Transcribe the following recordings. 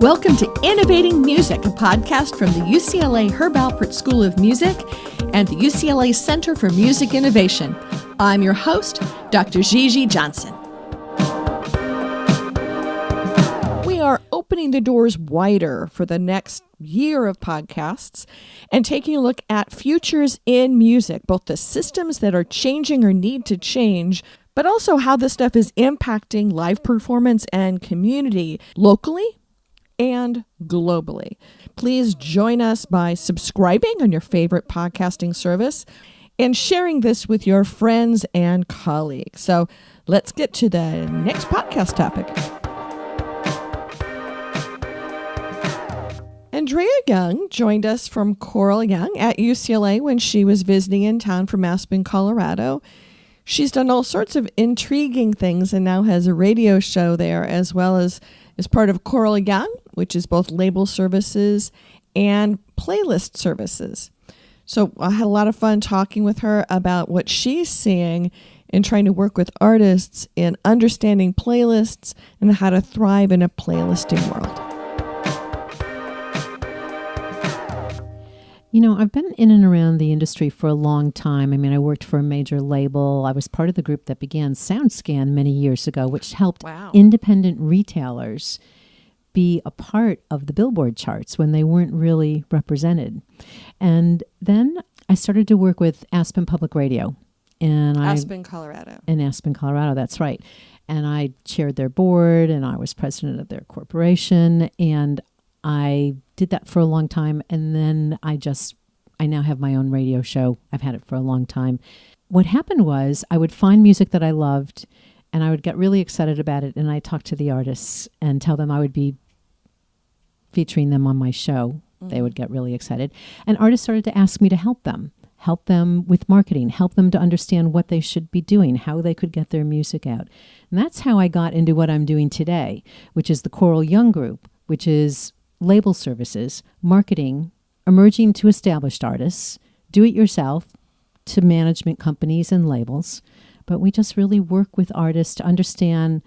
Welcome to Innovating Music, a podcast from the UCLA Herb Alpert School of Music and the UCLA Center for Music Innovation. I'm your host, Dr. Gigi Johnson. We are opening the doors wider for the next year of podcasts and taking a look at futures in music, both the systems that are changing or need to change, but also how this stuff is impacting live performance and community locally and globally. Please join us by subscribing on your favorite podcasting service and sharing this with your friends and colleagues. So let's get to the next podcast topic. Andrea Young joined us from Coral Young at UCLA when she was visiting in town from Aspen, Colorado. She's done all sorts of intriguing things and now has a radio show there, as well as part of Coral Young, which is both label services and playlist services. So I had a lot of fun talking with her about what she's seeing in trying to work with artists in understanding playlists and how to thrive in a playlisting world. You know, I've been in and around the industry for a long time. I mean, I worked for a major label. I was part of the group that began SoundScan many years ago, which helped independent retailers be a part of the Billboard charts when they weren't really represented. And then I started to work with Aspen Public Radio. Aspen, Colorado. In Aspen, Colorado, that's right. And I chaired their board, and I was president of their corporation, and I did that for a long time, and then I now have my own radio show. I've had it for a long time. What happened was I would find music that I loved, and I would get really excited about it, and I'd talk to the artists and tell them I would be featuring them on my show. Mm-hmm. They would get really excited. And artists started to ask me to help them with marketing, help them to understand what they should be doing, how they could get their music out. And that's how I got into what I'm doing today, which is the Coral Young Group, which is label services, marketing, emerging to established artists, do-it-yourself to management companies and labels. But we just really work with artists to understand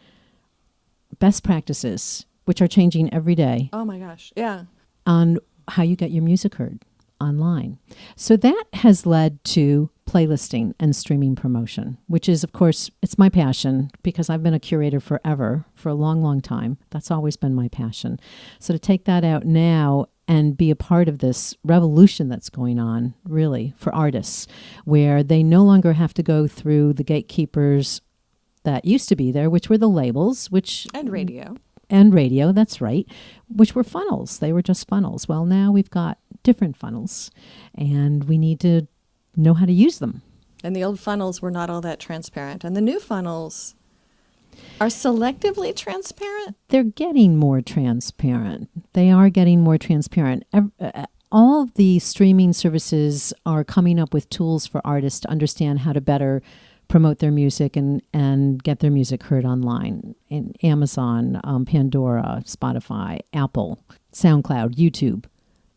best practices, which are changing every day. Oh my gosh, yeah. On how you get your music heard online. So that has led to playlisting and streaming promotion, which is, of course, it's my passion because I've been a curator forever, for a long, long time. That's always been my passion. So to take that out now and be a part of this revolution that's going on, really, for artists, where they no longer have to go through the gatekeepers that used to be there, which were the labels, and radio. And radio, that's right, which were funnels. They were just funnels. Well, now we've got different funnels, and we need to know how to use them. And the old funnels were not all that transparent. And the new funnels are selectively transparent? They're getting more transparent. They are getting more transparent. All of the streaming services are coming up with tools for artists to understand how to better promote their music and get their music heard online. In Amazon, Pandora, Spotify, Apple, SoundCloud, YouTube.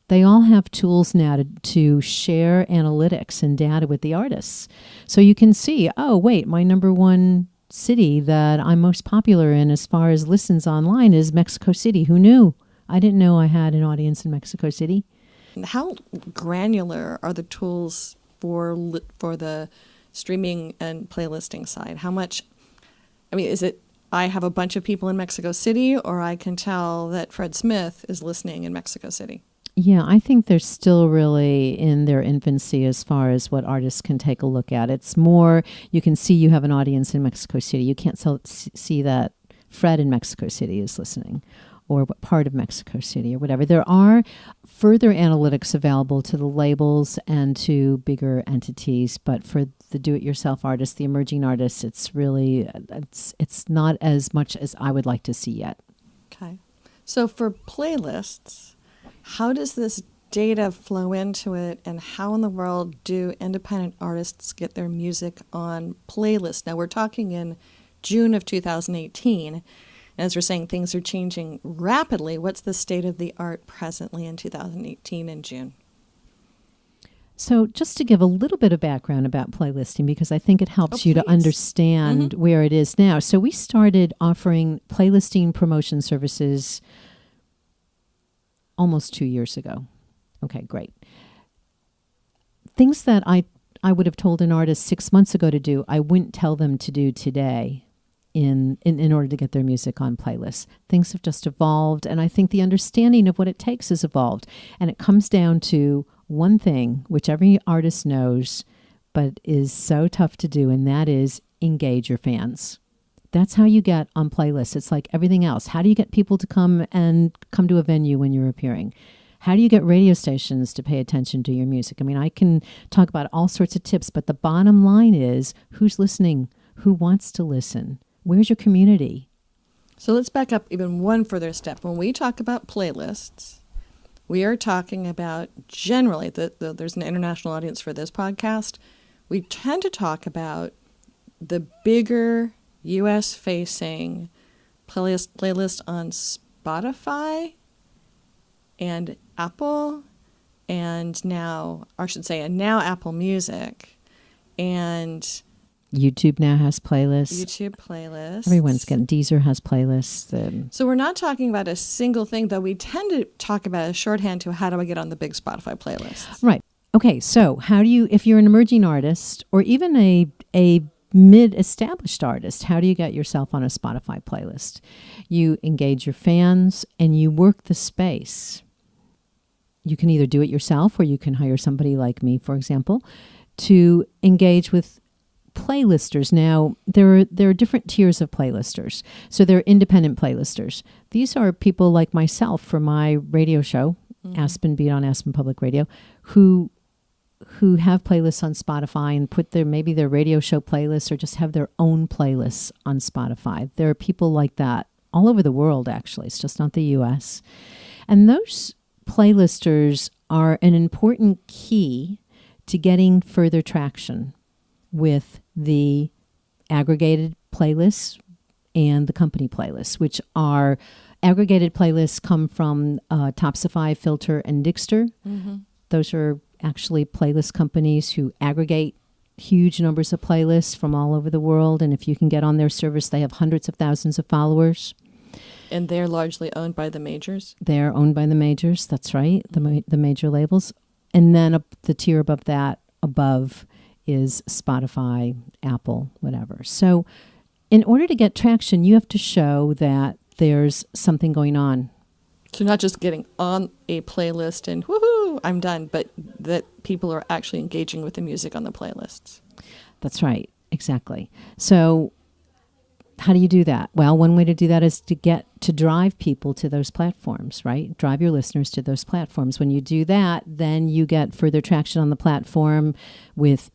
They all have tools now to share analytics and data with the artists. So you can see, oh, wait, my number one city that I'm most popular in as far as listens online is Mexico City. Who knew? I didn't know I had an audience in Mexico City. How granular are the tools for the streaming and playlisting side? How much, is it I have a bunch of people in Mexico City, or I can tell that Fred Smith is listening in Mexico City? Yeah, I think they're still really in their infancy as far as what artists can take a look at. It's more, you can see you have an audience in Mexico City. You can't see that Fred in Mexico City is listening, or what part of Mexico City, or whatever. There are further analytics available to the labels and to bigger entities, but for the do-it-yourself artists, the emerging artists, it's really, it's not as much as I would like to see yet. Okay. So for playlists, how does this data flow into it, and how in the world do independent artists get their music on playlists? Now, we're talking in June of 2018, and as we're saying, things are changing rapidly. What's the state of the art presently in 2018 in June? So just to give a little bit of background about playlisting, because I think it helps you to understand where it is now. So we started offering playlisting promotion services almost 2 years ago. Okay, great. Things that I would have told an artist 6 months ago to do, I wouldn't tell them to do today in order to get their music on playlists. Things have just evolved, and I think the understanding of what it takes has evolved. And it comes down to one thing, which every artist knows, but is so tough to do, and that is engage your fans. That's how you get on playlists. It's like everything else. How do you get people to come to a venue when you're appearing? How do you get radio stations to pay attention to your music? I mean, I can talk about all sorts of tips, but the bottom line is who's listening? Who wants to listen? Where's your community? So let's back up even one further step. When we talk about playlists, we are talking about generally, there's an international audience for this podcast, we tend to talk about the bigger U.S.-facing playlist on Spotify and Apple, and now Apple Music, and YouTube now has playlists. YouTube playlists. Everyone's getting, Deezer has playlists. So we're not talking about a single thing, though we tend to talk about a shorthand to how do I get on the big Spotify playlists. Right. Okay, so how do you, if you're an emerging artist or even a mid-established artist, how do you get yourself on a Spotify playlist? You engage your fans and you work the space. You can either do it yourself or you can hire somebody like me, for example, to engage with playlisters. Now, there are different tiers of playlisters. So there are independent playlisters. These are people like myself for my radio show, Aspen Beat on Aspen Public Radio, who have playlists on Spotify and put maybe their radio show playlists or just have their own playlists on Spotify. There are people like that all over the world, actually. It's just not the U.S. And those playlisters are an important key to getting further traction with the aggregated playlists and the company playlists, which are aggregated playlists come from Topsify, Filter, and Digster. Mm-hmm. Those are actually playlist companies who aggregate huge numbers of playlists from all over the world. And if you can get on their service, they have hundreds of thousands of followers. And they're largely owned by the majors? They're owned by the majors. That's right. The major labels. And then the tier above that, is Spotify, Apple, whatever. So in order to get traction, you have to show that there's something going on. So not just getting on a playlist and woohoo, I'm done, but that people are actually engaging with the music on the playlists. That's right. Exactly. So how do you do that? Well, one way to do that is to drive people to those platforms, right? Drive your listeners to those platforms. When you do that, then you get further traction on the platform with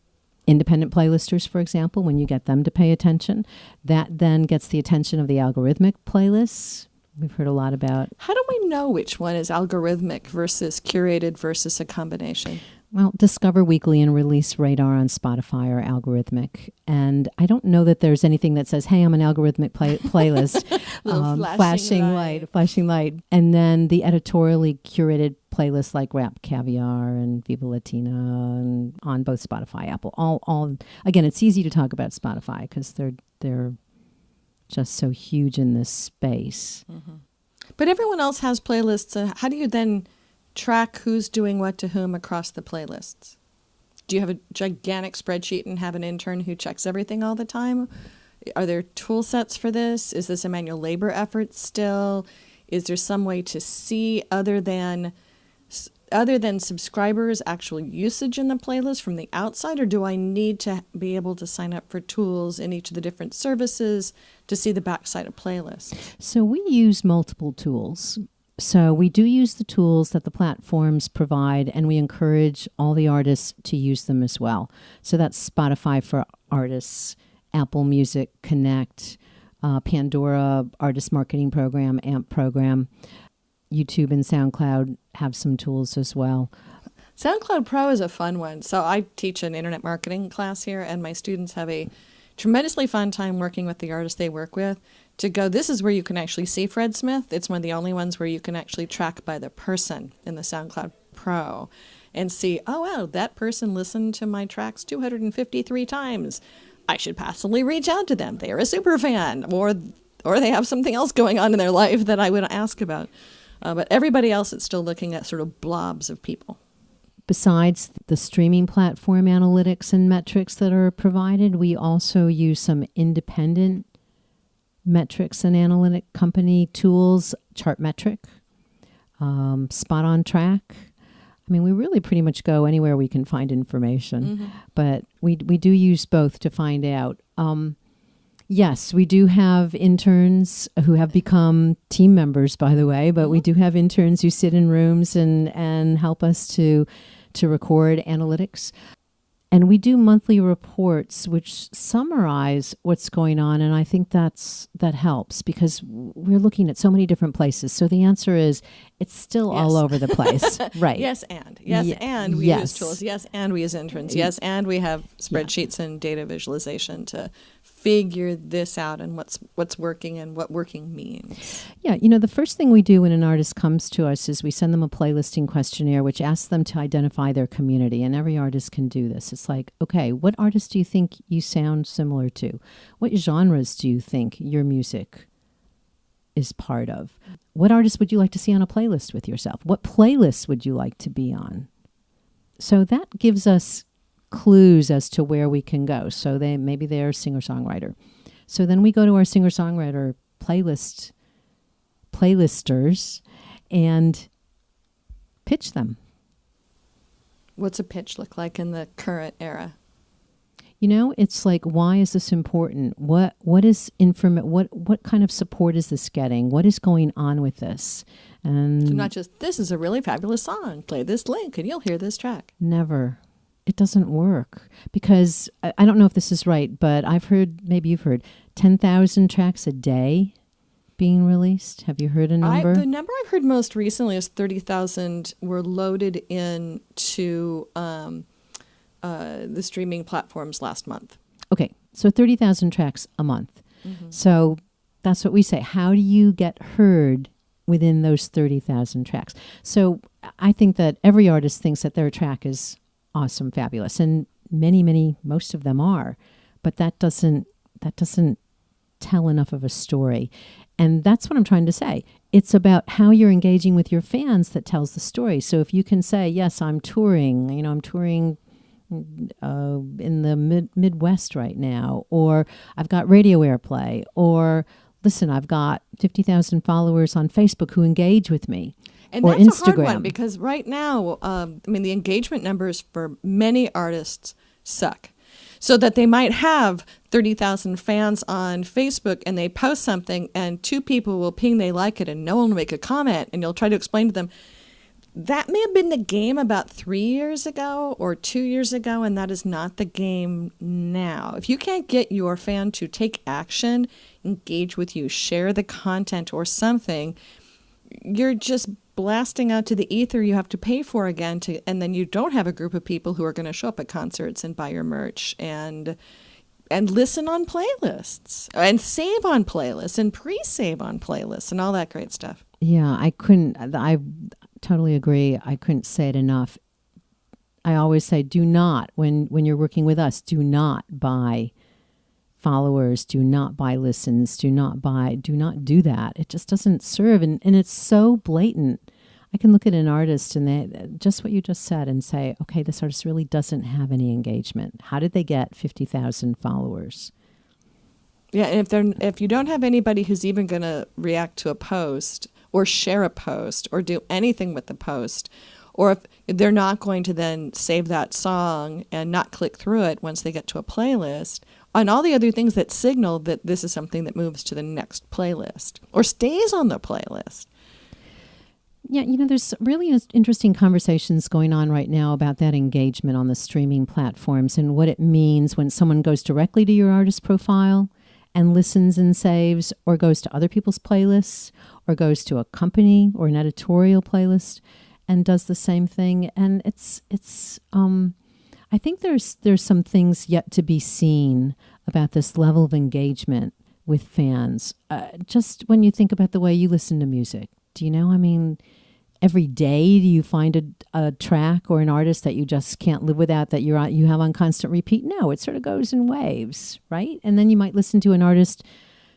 independent playlisters, for example, when you get them to pay attention. That then gets the attention of the algorithmic playlists. We've heard a lot about. How do we know which one is algorithmic versus curated versus a combination? Well, Discover Weekly and Release Radar on Spotify are algorithmic. And I don't know that there's anything that says, hey, I'm an algorithmic playlist. Flashing light. And then the editorially curated playlists like Rap Caviar and Viva Latina and on both Spotify, Apple. All again, it's easy to talk about Spotify because they're just so huge in this space. Mm-hmm. But everyone else has playlists. How do you then track who's doing what to whom across the playlists? Do you have a gigantic spreadsheet and have an intern who checks everything all the time? Are there tool sets for this? Is this a manual labor effort still? Is there some way to see other than subscribers actual usage in the playlist from the outside, or do I need to be able to sign up for tools in each of the different services to see the backside of playlists? So we use multiple tools. So we do use the tools that the platforms provide, and we encourage all the artists to use them as well. So that's Spotify for Artists, Apple Music Connect, Pandora Artist Marketing Program, AMP program. YouTube and SoundCloud have some tools as well. SoundCloud Pro is a fun one. So I teach an internet marketing class here, and my students have a tremendously fun time working with the artists they work with to go, this is where you can actually see Fred Smith. It's one of the only ones where you can actually track by the person in the SoundCloud Pro and see, oh, wow, that person listened to my tracks 253 times. I should possibly reach out to them. They're a super fan, or they have something else going on in their life that I would ask about. But everybody else, it's still looking at sort of blobs of people. Besides the streaming platform analytics and metrics that are provided, we also use some independent metrics and analytic company tools, Chartmetric, Spot on Track. I mean, we really pretty much go anywhere we can find information, but we do use both to find out. Yes, we do have interns who have become team members, by the way, but we do have interns who sit in rooms and help us to record analytics. And we do monthly reports which summarize what's going on, and I think that helps because we're looking at so many different places. So the answer is it's still all over the place. Right. Yes, and we use tools. Yes, and we use interns. Yes, and we have spreadsheets and data visualization to figure this out and what's working and what working means. Yeah, the first thing we do when an artist comes to us is we send them a playlisting questionnaire which asks them to identify their community, and every artist can do this. It's like, okay, what artists do you think you sound similar to? What genres do you think your music is part of? What artists would you like to see on a playlist with yourself? What playlists would you like to be on? So that gives us clues as to where we can go. So maybe they're a singer-songwriter. So then we go to our singer-songwriter playlisters and pitch them. What's a pitch look like in the current era? It's like, why is this important? What kind of support is this getting? What is going on with this? And so not just, this is a really fabulous song. Play this link and you'll hear this track. Never. It doesn't work because I don't know if this is right, but I've heard, maybe you've heard, 10,000 tracks a day being released. Have you heard a number? The number I've heard most recently is 30,000 were loaded into the streaming platforms last month. Okay, so 30,000 tracks a month. So that's what we say. How do you get heard within those 30,000 tracks? So I think that every artist thinks that their track is awesome, fabulous, and most of them are, but that doesn't tell enough of a story. And that's what I'm trying to say. It's about how you're engaging with your fans that tells the story. So if you can say, yes, I'm touring, I'm touring in the Midwest right now, or I've got radio airplay, or listen, I've got 50,000 followers on Facebook who engage with me. And or that's Instagram. A hard one because right now, the engagement numbers for many artists suck. So that they might have 30,000 fans on Facebook and they post something and 2 people will ping they like it and no one will make a comment, and you'll try to explain to them, that may have been the game about 3 years ago or 2 years ago, and that is not the game now. If you can't get your fan to take action, engage with you, share the content or something, you're just blasting out to the ether you have to pay for again, and then you don't have a group of people who are going to show up at concerts and buy your merch and listen on playlists and save on playlists and pre-save on playlists and all that great stuff. Yeah, I totally agree. I couldn't say it enough. I always say, do not, when you're working with us, do not buy followers, do not buy listens, do not do that. It just doesn't serve. And it's so blatant. I can look at an artist and just what you just said and say, okay, this artist really doesn't have any engagement. How did they get 50,000 followers? Yeah, and if you don't have anybody who's even going to react to a post or share a post or do anything with the post, or if they're not going to then save that song and not click through it once they get to a playlist, and all the other things that signal that this is something that moves to the next playlist or stays on the playlist. Yeah, there's really interesting conversations going on right now about that engagement on the streaming platforms and what it means when someone goes directly to your artist profile and listens and saves, or goes to other people's playlists, or goes to a company or an editorial playlist and does the same thing. And it's I think there's some things yet to be seen about this level of engagement with fans. Just when you think about the way you listen to music, do you know? I mean, every day do you find a track or an artist that you just can't live without, that you have on constant repeat? No, it sort of goes in waves, right? And then you might listen to an artist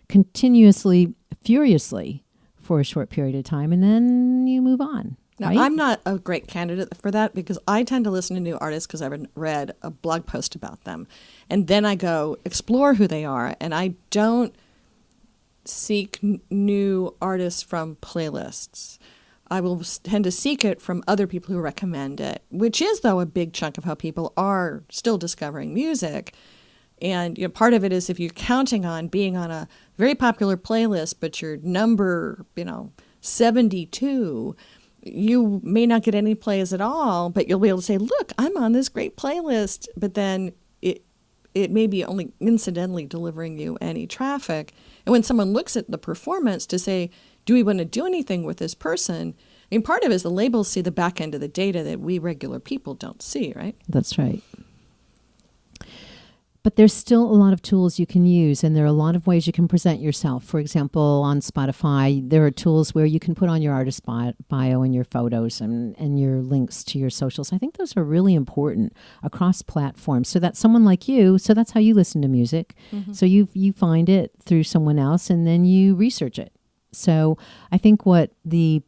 continuously, furiously for a short period of time, and then you move on. Now, right? I'm not a great candidate for that because I tend to listen to new artists because I've read a blog post about them. And then I go explore who they are, and I don't seek new artists from playlists. I will tend to seek it from other people who recommend it, which is, though, a big chunk of how people are still discovering music. And part of it is if you're counting on being on a very popular playlist, but you're number, 72, you may not get any plays at all, but you'll be able to say, look, I'm on this great playlist, but then it may be only incidentally delivering you any traffic. And when someone looks at the performance to say, do we want to do anything with this person? I mean, part of it is the labels see the back end of the data that we regular people don't see, right? That's right. But there's still a lot of tools you can use, and there are a lot of ways you can present yourself. For example, on Spotify, there are tools where you can put on your artist bio and your photos and your links to your socials. I think those are really important across platforms so that someone like you, so that's how you listen to music. Mm-hmm. So you find it through someone else, and then you research it. So I think what the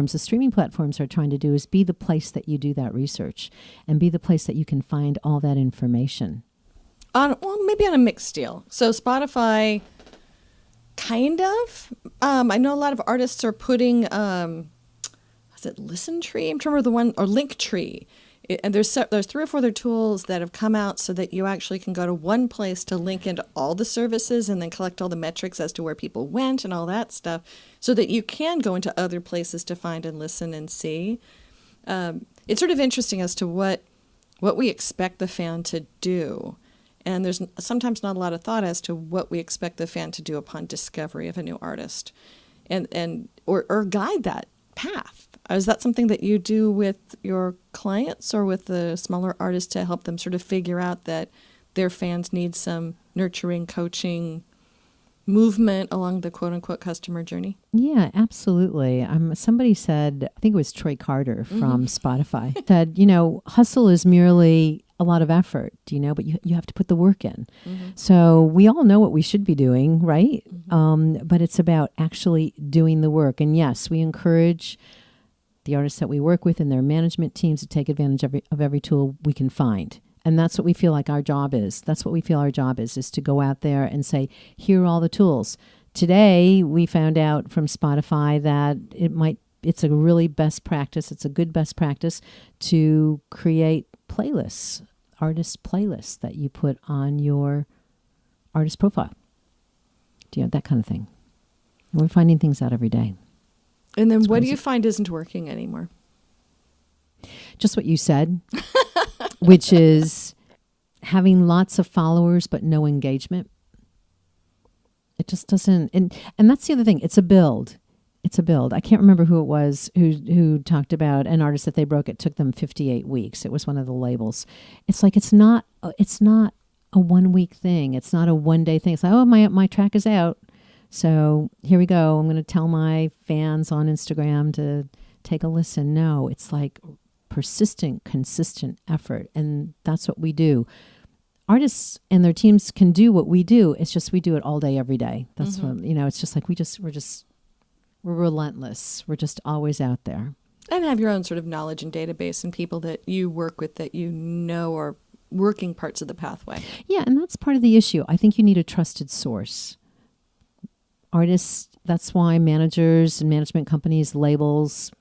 streaming platforms are trying to do is be the place that you do that research and be the place that you can find all that information. Maybe on a mixed deal. So Spotify, kind of. I know a lot of artists are putting, is it Listentree? I'm trying to remember the one, or Linktree. And there's 3 or 4 other tools that have come out so that you actually can go to one place to link into all the services and then collect all the metrics as to where people went and all that stuff, so that you can go into other places to find and listen and see. It's sort of interesting as to what we expect the fan to do. And there's sometimes not a lot of thought as to what we expect the fan to do upon discovery of a new artist, or guide that path. Is that something that you do with your clients or with the smaller artists to help them sort of figure out that their fans need some nurturing, coaching, movement along the quote-unquote customer journey? Yeah, absolutely. Somebody said, I think it was Troy Carter from Spotify, said, hustle is merely a lot of effort, but you have to put the work in. Mm-hmm. So we all know what we should be doing, right? Mm-hmm. But it's about actually doing the work. And yes, we encourage the artists that we work with and their management teams to take advantage of every tool we can find. And that's what we feel like our job is. That's what we feel our job is to go out there and say, here are all the tools. Today, we found out from Spotify that it's a really best practice. It's a good best practice to create playlists, artist playlists that you put on your artist profile. That kind of thing. And we're finding things out every day. And then what do you find isn't working anymore? Just what you said, which is having lots of followers but no engagement. It just doesn't, and that's the other thing. It's a build. I can't remember who it was who talked about an artist that they broke. It took them 58 weeks. It was one of the labels. It's like it's not a 1 week thing. It's not a 1 day thing. It's like, oh, my track is out. So here we go. I'm going to tell my fans on Instagram to take a listen. No, it's like persistent, consistent effort. And that's what we do. Artists and their teams can do what we do. It's just we do it all day, every day. That's what, it's just like we're relentless. We're just always out there. And have your own sort of knowledge and database and people that you work with that are working parts of the pathway. Yeah, and that's part of the issue. I think you need a trusted source. Artists, that's why managers and management companies, labels,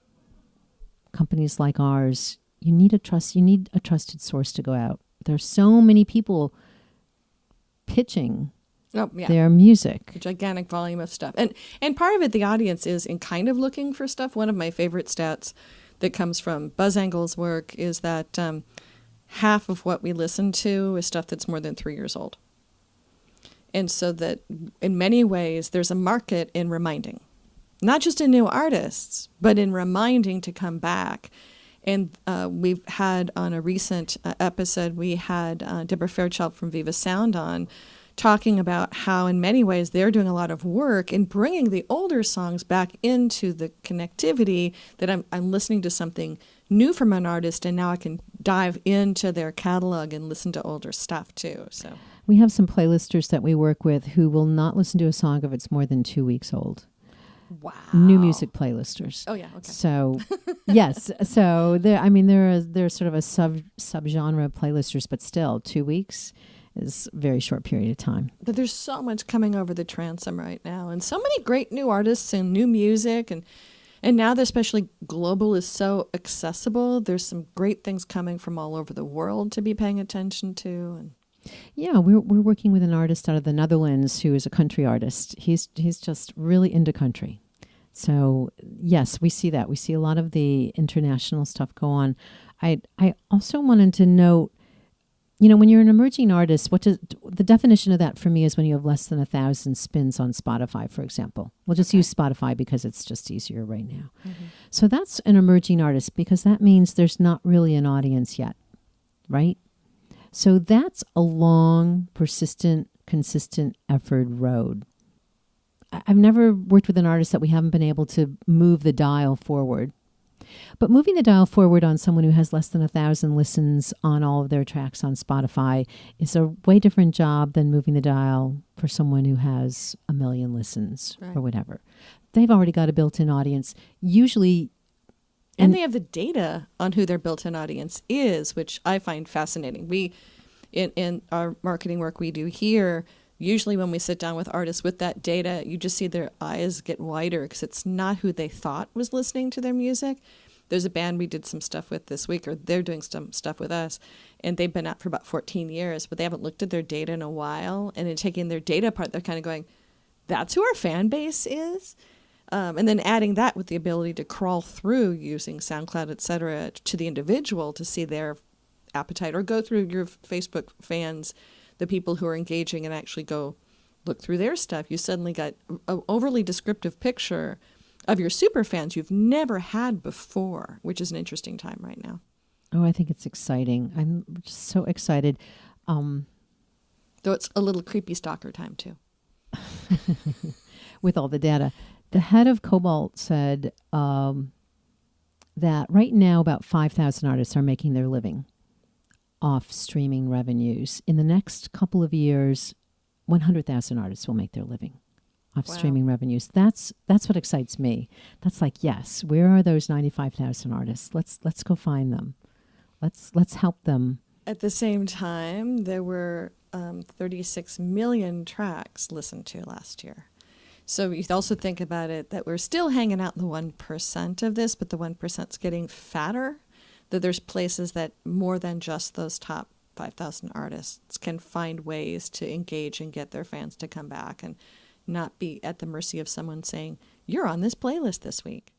companies like ours, you need a trusted source to go out. There's so many people pitching their music. A gigantic volume of stuff. And part of it, the audience is in kind of looking for stuff. One of my favorite stats that comes from BuzzAngle's work is that half of what we listen to is stuff that's more than 3 years old. And so that in many ways, there's a market in reminding. Not just in new artists, but in reminding to come back. And we've had on a recent episode, we had Deborah Fairchild from Viva Sound on, talking about how in many ways they're doing a lot of work in bringing the older songs back into the connectivity that I'm listening to something new from an artist and now I can dive into their catalog and listen to older stuff too. So we have some playlisters that we work with who will not listen to a song if it's more than 2 weeks old. Wow. New music playlisters. Oh yeah. Okay. So, yes. So there's sort of a subgenre playlisters, but still 2 weeks is a very short period of time. But there's so much coming over the transom right now, and so many great new artists and new music, and now that especially global is so accessible, there's some great things coming from all over the world to be paying attention to. And yeah, we're working with an artist out of the Netherlands who is a country artist. He's just really into country. So yes, we see that. We see a lot of the international stuff go on. I also wanted to note, when you're an emerging artist, the definition of that for me is when you have less than 1,000 spins on Spotify, for example. We'll just use Spotify because it's just easier right now. Mm-hmm. So that's an emerging artist because that means there's not really an audience yet, right? So that's a long, persistent, consistent effort road. I've never worked with an artist that we haven't been able to move the dial forward. But moving the dial forward on someone who has less than 1,000 listens on all of their tracks on Spotify is a way different job than moving the dial for someone who has 1 million listens or whatever. They've already got a built-in audience, usually. And they have the data on who their built-in audience is, which I find fascinating. We, in our marketing work we do here, usually when we sit down with artists with that data, you just see their eyes get wider because it's not who they thought was listening to their music. There's a band we did some stuff with this week, or they're doing some stuff with us, and they've been out for about 14 years, but they haven't looked at their data in a while. And in taking their data part, they're kind of going, that's who our fan base is? And then adding that with the ability to crawl through using SoundCloud, et cetera, to the individual to see their appetite, or go through your Facebook fans, the people who are engaging, and actually go look through their stuff. You suddenly got an overly descriptive picture of your super fans you've never had before, which is an interesting time right now. Oh, I think it's exciting. I'm just so excited. Though it's a little creepy stalker time too. With all the data. The head of Cobalt said that right now about 5,000 artists are making their living off streaming revenues. In the next couple of years, 100,000 artists will make their living off streaming revenues. That's what excites me. That's like, yes, where are those 95,000 artists? Let's go find them. Let's help them. At the same time, there were 36 million tracks listened to last year. So you also think about it that we're still hanging out in the 1% of this, but the 1%'s getting fatter. That there's places that more than just those top 5,000 artists can find ways to engage and get their fans to come back and not be at the mercy of someone saying, you're on this playlist this week.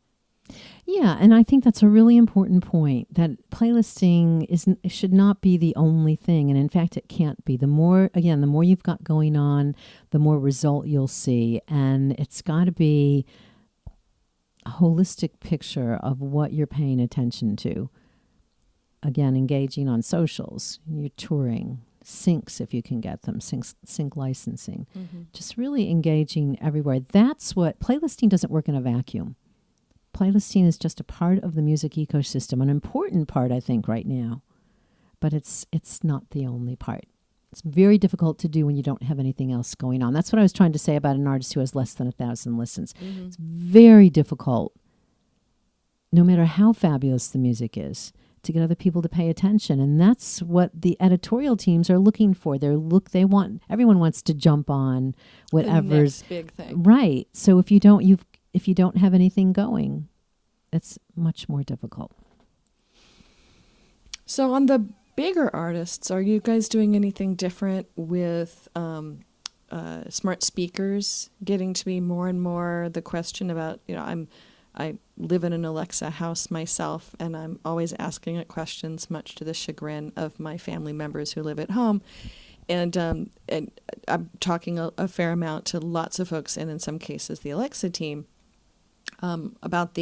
Yeah, and I think that's a really important point, that playlisting should not be the only thing. And in fact, it can't be. The more you've got going on, the more result you'll see. And it's got to be a holistic picture of what you're paying attention to. Again, engaging on socials, you're touring, syncs if you can get them, sync licensing. Mm-hmm. Just really engaging everywhere. That's what, playlisting doesn't work in a vacuum. Playlisting is just a part of the music ecosystem, an important part, I think, right now. But it's not the only part. It's very difficult to do when you don't have anything else going on. That's what I was trying to say about an artist who has less than 1,000 listens. Mm-hmm. It's very difficult, no matter how fabulous the music is, to get other people to pay attention. And that's what the editorial teams are looking for. Everyone wants to jump on whatever's the next big thing. Right. So if you don't have anything going, it's much more difficult. So on the bigger artists, are you guys doing anything different with smart speakers getting to be more and more the question about, I live in an Alexa house myself, and I'm always asking it questions, much to the chagrin of my family members who live at home. And I'm talking a fair amount to lots of folks, and in some cases the Alexa team, about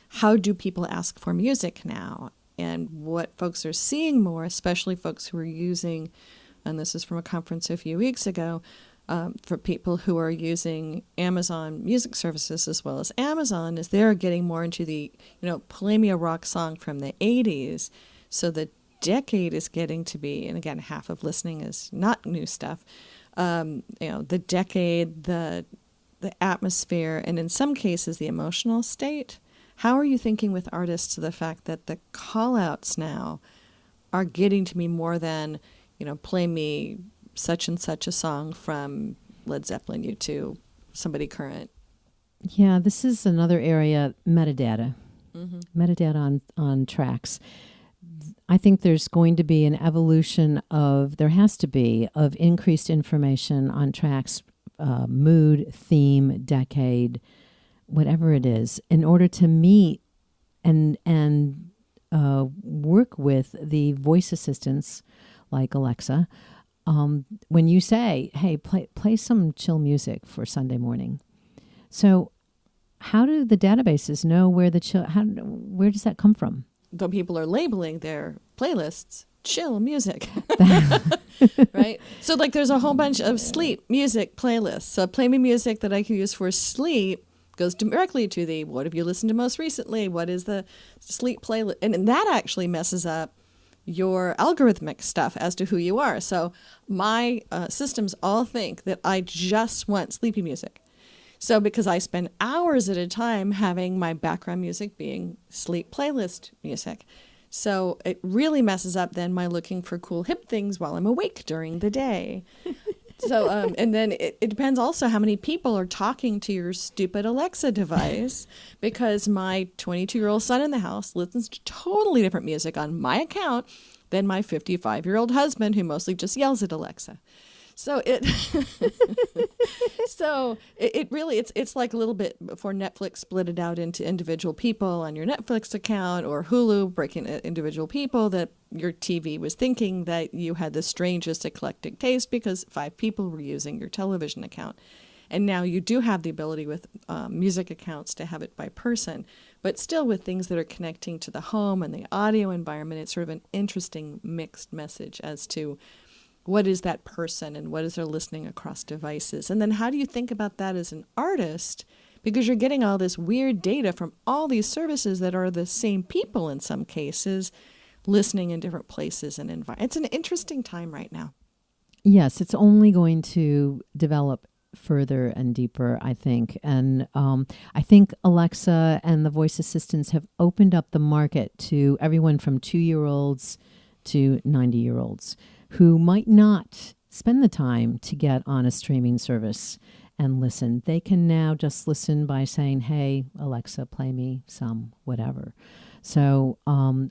how do people ask for music now, and what folks are seeing more, especially folks who are using, and this is from a conference a few weeks ago, for people who are using Amazon Music Services as well as Amazon, is they're getting more into the, play me a rock song from the 80s. So the decade is getting to be, and again, half of listening is not new stuff. The decade, the the atmosphere, and in some cases, the emotional state. How are you thinking with artists to the fact that the call-outs now are getting to be more than, play me such and such a song from Led Zeppelin, U2, somebody current? Yeah, this is another area, metadata. Mm-hmm. Metadata on tracks. I think there's going to be an evolution there has to be, of increased information on tracks, mood, theme, decade, whatever it is, in order to meet and work with the voice assistants like Alexa. When you say, hey, play some chill music for Sunday morning. So how do the databases know where where does that come from? Though people are labeling their playlists chill music, right? So like there's a whole bunch of sleep music playlists. So play me music that I can use for sleep goes directly to the what have you listened to most recently? What is the sleep playlist? And that actually messes up your algorithmic stuff as to who you are. So my systems all think that I just want sleepy music. So because I spend hours at a time having my background music being sleep playlist music. So it really messes up then my looking for cool hip things while I'm awake during the day. So, and then it depends also how many people are talking to your stupid Alexa device, because my 22-year-old son in the house listens to totally different music on my account than my 55-year-old husband, who mostly just yells at Alexa. So it really it's like a little bit before Netflix split it out into individual people on your Netflix account, or Hulu breaking individual people, that your TV was thinking that you had the strangest eclectic taste because 5 people were using your television account. And now you do have the ability with music accounts to have it by person, but still with things that are connecting to the home and the audio environment, it's sort of an interesting mixed message as to what is that person and what is their listening across devices. And then how do you think about that as an artist? Because you're getting all this weird data from all these services that are the same people in some cases, listening in different places and environments. It's an interesting time right now. Yes, it's only going to develop further and deeper, I think. And I think Alexa and the voice assistants have opened up the market to everyone from 2-year-olds to 90-year-olds who might not spend the time to get on a streaming service and listen. They can now just listen by saying, hey, Alexa, play me some whatever. So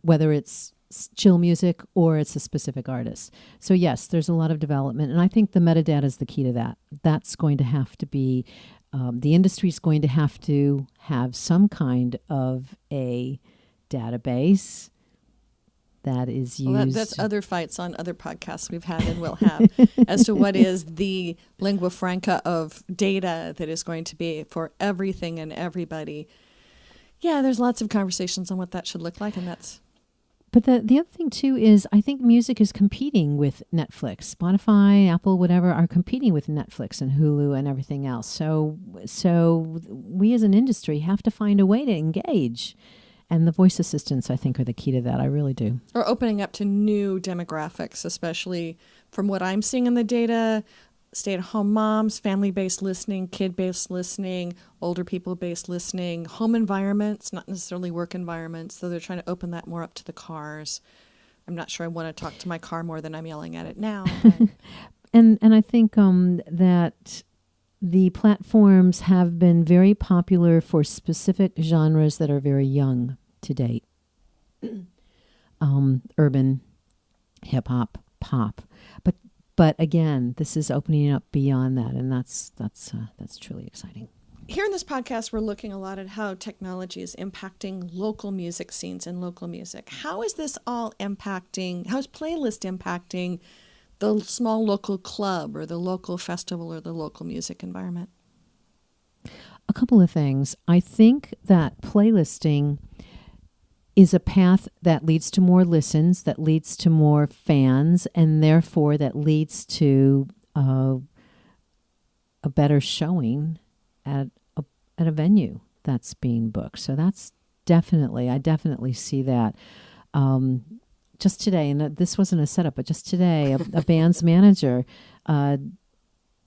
whether it's chill music or it's a specific artist. So yes, there's a lot of development. And I think the metadata is the key to that. That's going to have to be, the industry's going to have some kind of a database that is used. Well, that's other fights on other podcasts we've had and will have as to what is the lingua franca of data that is going to be for everything and everybody. Yeah, there's lots of conversations on what that should look like, and that's... But the other thing, too, is I think music is competing with Netflix. Spotify, Apple, whatever, are competing with Netflix and Hulu and everything else. So we as an industry have to find a way to engage. And the voice assistants, I think, are the key to that. I really do. Or opening up to new demographics, especially from what I'm seeing in the data, stay-at-home moms, family-based listening, kid-based listening, older people-based listening, home environments, not necessarily work environments. So they're trying to open that more up to the cars. I'm not sure I want to talk to my car more than I'm yelling at it now. And I think that the platforms have been very popular for specific genres that are very young to date. Urban, hip-hop, pop. But again, this is opening up beyond that, and that's truly exciting. Here in this podcast, we're looking a lot at how technology is impacting local music scenes and local music. How is this all impacting, how is playlist impacting the small local club or the local festival or the local music environment? A couple of things. I think that playlisting is a path that leads to more listens, that leads to more fans, and therefore that leads to a better showing at a venue that's being booked. So that's I definitely see that. Just today, and this wasn't a setup, but just today, a band's manager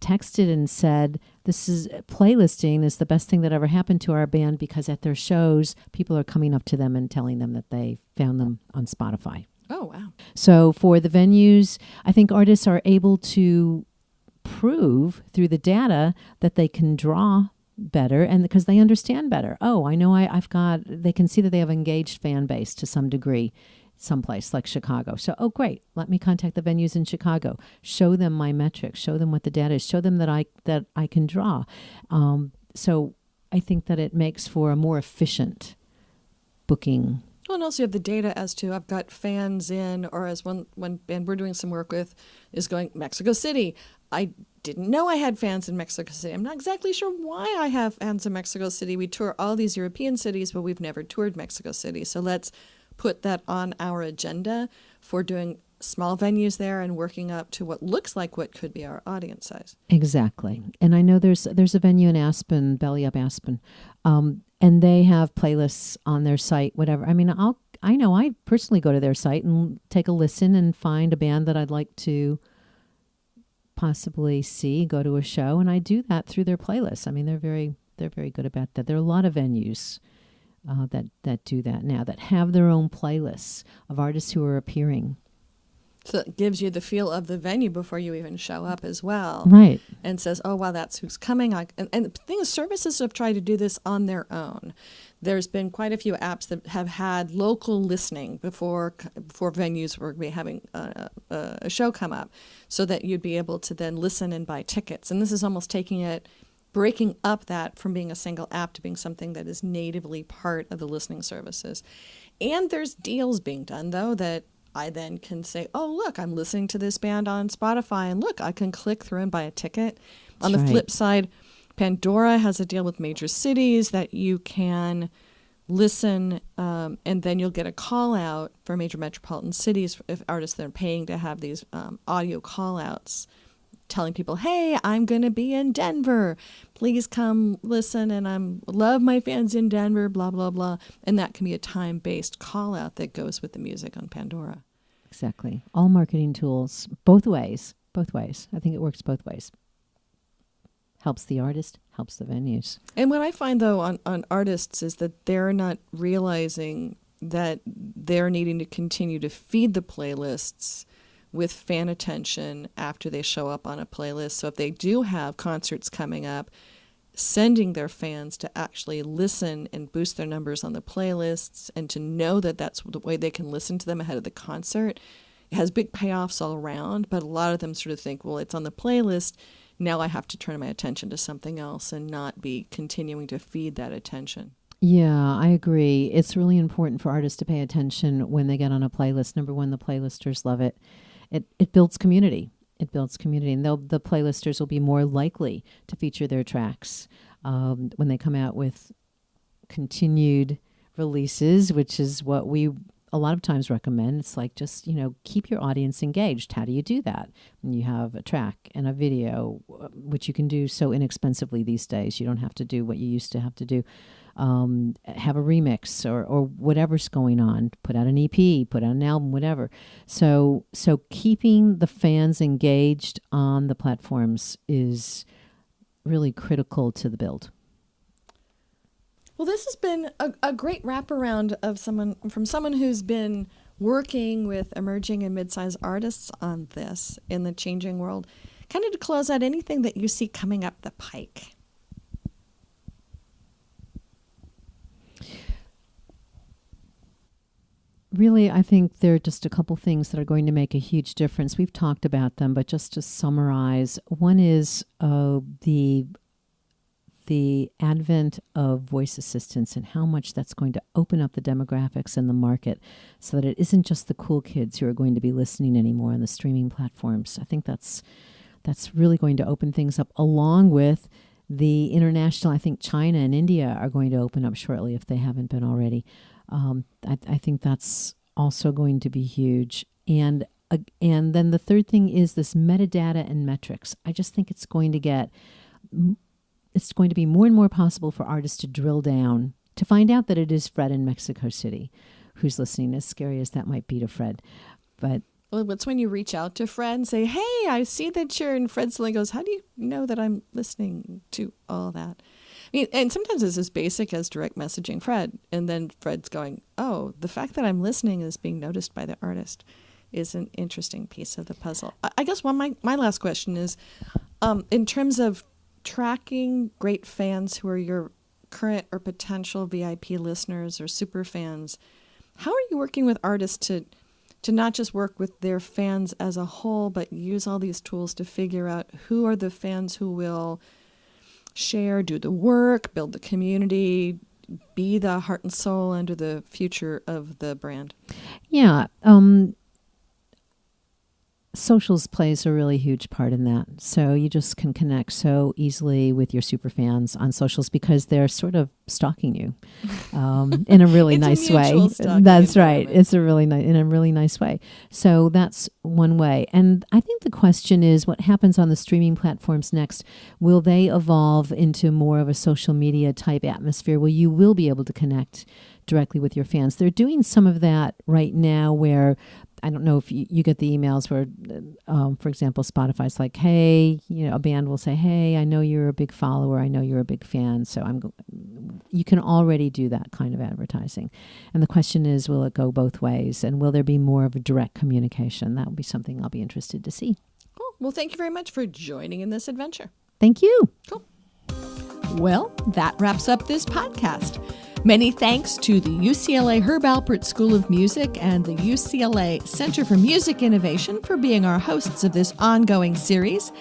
texted and said, this is playlisting is the best thing that ever happened to our band, because at their shows, people are coming up to them and telling them that they found them on Spotify. Oh, wow. So for the venues, I think artists are able to prove through the data that they can draw better, and because they understand better. Oh, I know they can see that they have engaged fan base to some degree someplace like Chicago. So, oh, great. Let me contact the venues in Chicago, show them my metrics, show them what the data is, show them that I can draw. So I think that it makes for a more efficient booking. Well, and also you have the data as to I've got fans in, or as one band we're doing some work with is going Mexico City. I didn't know I had fans in Mexico City. I'm not exactly sure why I have fans in Mexico City. We tour all these European cities, but we've never toured Mexico City. So let's put that on our agenda for doing small venues there and working up to what looks like what could be our audience size. Exactly. And I know there's a venue in Aspen, Belly Up Aspen, and they have playlists on their site, whatever. I mean, I personally go to their site and take a listen and find a band that I'd like to possibly see, go to a show, and I do that through their playlists. I mean, they're very good about that. There are a lot of venues that do that now, that have their own playlists of artists who are appearing. So it gives you the feel of the venue before you even show up as well. Right. And says, oh, wow, that's who's coming. And the thing is, services have tried to do this on their own. There's been quite a few apps that have had local listening before venues were having a show come up, so that you'd be able to then listen and buy tickets. And this is almost breaking up that from being a single app to being something that is natively part of the listening services. And there's deals being done, though, that I then can say, oh, look, I'm listening to this band on Spotify, and look, I can click through and buy a ticket. On the flip side, Pandora has a deal with major cities that you can listen, and then you'll get a call out for major metropolitan cities if artists that are paying to have these audio call outs, telling people, hey, I'm going to be in Denver. Please come listen, and I love my fans in Denver, blah, blah, blah. And that can be a time-based call-out that goes with the music on Pandora. Exactly. All marketing tools, both ways. I think it works both ways. Helps the artist, helps the venues. And what I find, though, on artists is that they're not realizing that they're needing to continue to feed the playlists with fan attention after they show up on a playlist. So if they do have concerts coming up, sending their fans to actually listen and boost their numbers on the playlists, and to know that that's the way they can listen to them ahead of the concert, it has big payoffs all around. But a lot of them sort of think, well, it's on the playlist, now I have to turn my attention to something else and not be continuing to feed that attention. Yeah, I agree. It's really important for artists to pay attention when they get on a playlist. Number one, the playlisters love it. It builds community. And the playlisters will be more likely to feature their tracks when they come out with continued releases, which is what we a lot of times recommend. It's like, just, keep your audience engaged. How do you do that? When you have a track and a video, which you can do so inexpensively these days. You don't have to do what you used to have to do. Have a remix or whatever's going on, put out an EP, put out an album, whatever. So keeping the fans engaged on the platforms is really critical to the build. Well, this has been a great wraparound of someone who's been working with emerging and mid-sized artists on this in the changing world. Kind of to close out, anything that you see coming up the pike? Really, I think there are just a couple things that are going to make a huge difference. We've talked about them, but just to summarize, one is the advent of voice assistants and how much that's going to open up the demographics in the market, so that it isn't just the cool kids who are going to be listening anymore on the streaming platforms. I think that's really going to open things up, along with the international. I think China and India are going to open up shortly if they haven't been already. I think that's also going to be huge. And then the third thing is this metadata and metrics. I just think it's going to be more and more possible for artists to drill down, to find out that it is Fred in Mexico City who's listening, as scary as that might be to Fred. But Well, what's when you reach out to Fred and say, hey, I see that you're, and Fred suddenly goes, how do you know that I'm listening to all that? I mean, and sometimes it's as basic as direct messaging Fred, and then Fred's going, oh, the fact that I'm listening is being noticed by the artist is an interesting piece of the puzzle. I guess my last question is, in terms of tracking great fans who are your current or potential VIP listeners or super fans, how are you working with artists to not just work with their fans as a whole, but use all these tools to figure out who are the fans who will share, do the work, build the community, be the heart and soul under the future of the brand? Yeah. Socials plays a really huge part in that. So you just can connect so easily with your super fans on socials because they're sort of stalking you in a really nice way. That's right. It's a really in a really nice way. So that's one way. And I think the question is what happens on the streaming platforms next? Will they evolve into more of a social media type atmosphere where you will be able to connect directly with your fans? They're doing some of that right now where I don't know if you get the emails where, for example, Spotify's like, hey, a band will say, hey, I know you're a big follower. I know you're a big fan. So you can already do that kind of advertising. And the question is, will it go both ways? And will there be more of a direct communication? That would be something I'll be interested to see. Cool. Well, thank you very much for joining in this adventure. Thank you. Cool. Well, that wraps up this podcast. Many thanks to the UCLA Herb Alpert School of Music and the UCLA Center for Music Innovation for being our hosts of this ongoing series.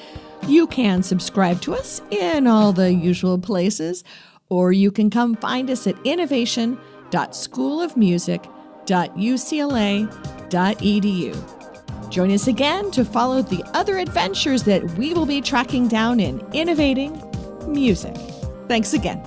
You can subscribe to us in all the usual places, or you can come find us at innovation.schoolofmusic.ucla.edu. Join us again to follow the other adventures that we will be tracking down in innovating music. Thanks again.